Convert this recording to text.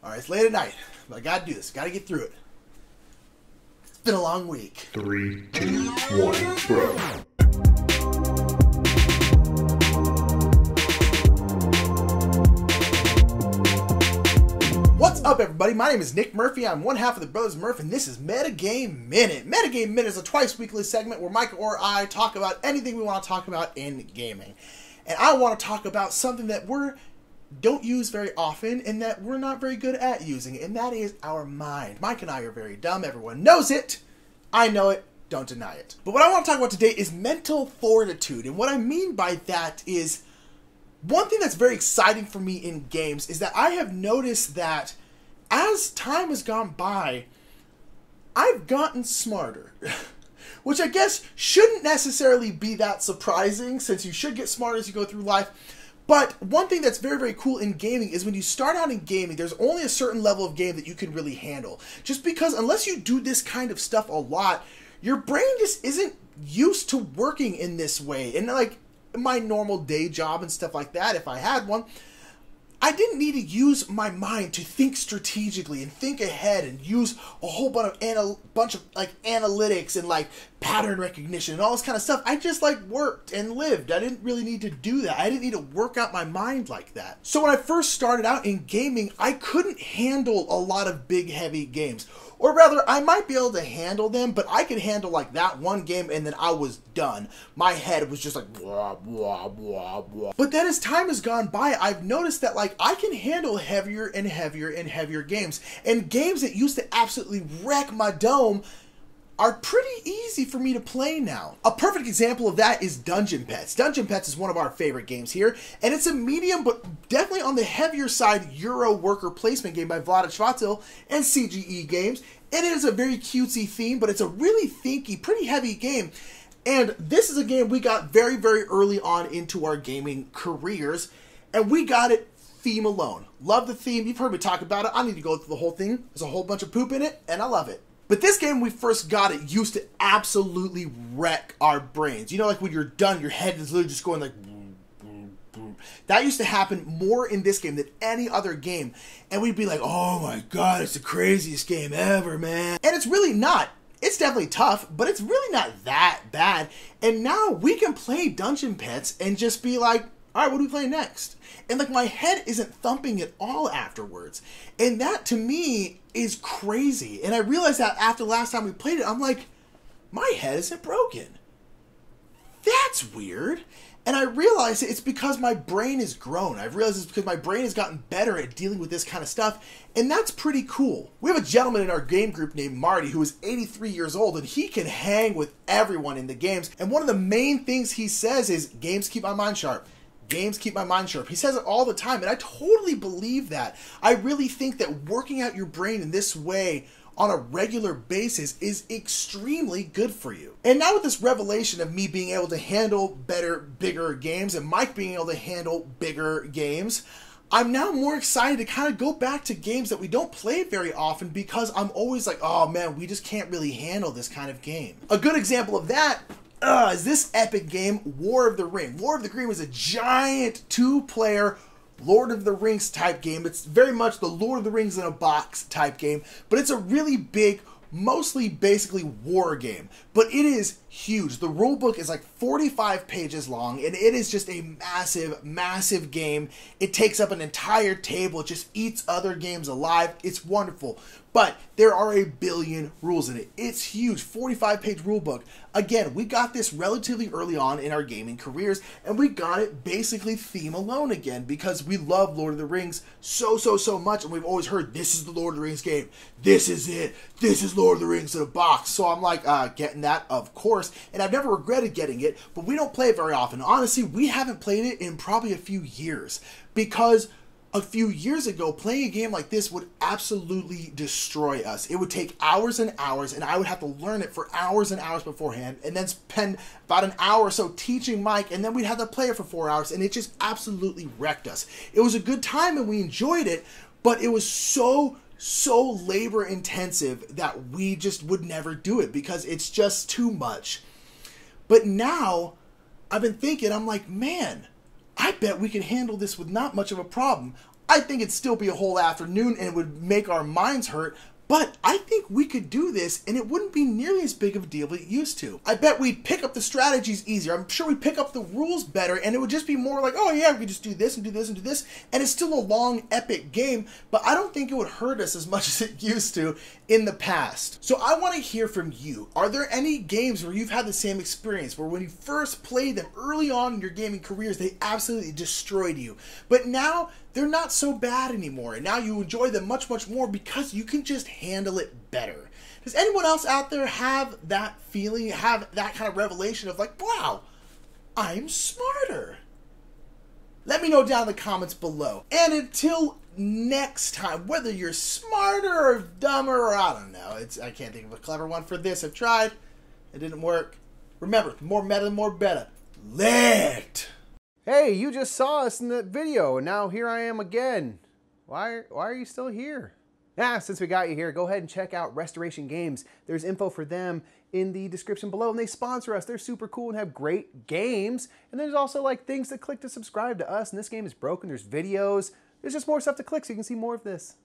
All right, it's late at night, but I gotta do this. Gotta get through it. It's been a long week. 3, 2, 1, bro. What's up, everybody? My name is Nick Murphy. I'm one half of the Brothers Murph, and this is Metagame Minute. Metagame Minute is a twice-weekly segment where Mike or I talk about anything we want to talk about in gaming. And I want to talk about something that we don't use very often and that we're not very good at using, and that is our mind. Mike and I are very dumb. Everyone knows it. I know it. Don't deny it. But what I want to talk about today is mental fortitude. And what I mean by that is one thing that's very exciting for me in games is that I have noticed that as time has gone by, I've gotten smarter. Which I guess shouldn't necessarily be that surprising, since you should get smarter as you go through life. But one thing that's very, very cool in gaming is when you start out in gaming, there's only a certain level of game that you can really handle. Just because unless you do this kind of stuff a lot, your brain just isn't used to working in this way. And like my normal day job and stuff like that, if I had one, I didn't need to use my mind to think strategically and think ahead and use a whole bunch of like analytics and like pattern recognition and all this kind of stuff. I just like worked and lived. I didn't really need to do that. I didn't need to work out my mind like that. So when I first started out in gaming, I couldn't handle a lot of big, heavy games. Or rather, I might be able to handle them, but I could handle like that one game and then I was done. My head was just like blah, blah, blah, blah. But then as time has gone by, I've noticed that like I can handle heavier and heavier and heavier games. And games that used to absolutely wreck my dome are pretty easy for me to play now. A perfect example of that is Dungeon Pets. Dungeon Pets is one of our favorite games here, and it's a medium but definitely on the heavier side Euro worker placement game by Vlada Chvátil and CGE Games. And it is a very cutesy theme, but it's a really thinky, pretty heavy game. And this is a game we got very, very early on into our gaming careers, and we got it theme alone. Love the theme. You've heard me talk about it. I need to go through the whole thing. There's a whole bunch of poop in it, and I love it. But this game, when we first got it, used to absolutely wreck our brains. You know, like when you're done, your head is literally just going like boom, boom, boom. That used to happen more in this game than any other game. And we'd be like, oh my god, it's the craziest game ever, man. And it's really not. It's definitely tough, but it's really not that bad. And now we can play Dungeon Pets and just be like, all right, what do we play next? And like my head isn't thumping at all afterwards. And that to me is crazy. And I realized that after the last time we played it, I'm like, my head isn't broken. That's weird. And I realized it's because my brain has grown. I've realized it's because my brain has gotten better at dealing with this kind of stuff. And that's pretty cool. We have a gentleman in our game group named Marty who is 83 years old, and he can hang with everyone in the games. And one of the main things he says is, games keep my mind sharp. Games keep my mind sharp. He says it all the time, and I totally believe that. I really think that working out your brain in this way on a regular basis is extremely good for you. And now with this revelation of me being able to handle bigger games, and Mike being able to handle bigger games, I'm now more excited to kind of go back to games that we don't play very often because I'm always like, oh man, we just can't really handle this kind of game. A good example of that is this epic game, War of the Ring. War of the Ring was a giant two-player Lord of the Rings type game. It's very much the Lord of the Rings in a box type game, but it's a really big, mostly basically war game. But it is huge. The rulebook is like 45 pages long, and it is just a massive, massive game. It takes up an entire table. It just eats other games alive. It's wonderful. But there are a billion rules in it. It's huge, 45-page rulebook. Again, we got this relatively early on in our gaming careers, and we got it basically theme alone again because we love Lord of the Rings so much, and we've always heard, this is the Lord of the Rings game. This is it. This is Lord of the Rings in a box. So I'm like, getting that, of course, and I've never regretted getting it, but we don't play it very often. Honestly, we haven't played it in probably a few years because a few years ago, playing a game like this would absolutely destroy us. It would take hours and hours, and I would have to learn it for hours and hours beforehand, and then spend about an hour or so teaching Mike, and then we'd have to play it for 4 hours, and it just absolutely wrecked us. It was a good time, and we enjoyed it, but it was so labor intensive that we just would never do it because it's just too much. But now, I've been thinking, I'm like, man, I bet we can handle this with not much of a problem. I think it'd still be a whole afternoon and it would make our minds hurt. But I think we could do this and it wouldn't be nearly as big of a deal as it used to. I bet we'd pick up the strategies easier. I'm sure we'd pick up the rules better and it would just be more like, oh yeah, we could just do this and do this and do this. And it's still a long, epic game, but I don't think it would hurt us as much as it used to in the past. So I want to hear from you. Are there any games where you've had the same experience, where when you first played them early on in your gaming careers, they absolutely destroyed you, but now they're not so bad anymore, and now you enjoy them much, much more because you can just handle it better? Does anyone else out there have that feeling, have that kind of revelation of like, wow, I'm smarter? Let me know down in the comments below. And until next time, whether you're smarter or dumber or I don't know, I can't think of a clever one for this. I've tried. It didn't work. Remember, the more meta, the more better. Lit! Hey, you just saw us in that video, and now here I am again. Why are you still here? Since we got you here, go ahead and check out Restoration Games. There's info for them in the description below, and they sponsor us. They're super cool and have great games. And there's also like things to click to subscribe to us, and this game is broken. There's videos. There's just more stuff to click so you can see more of this.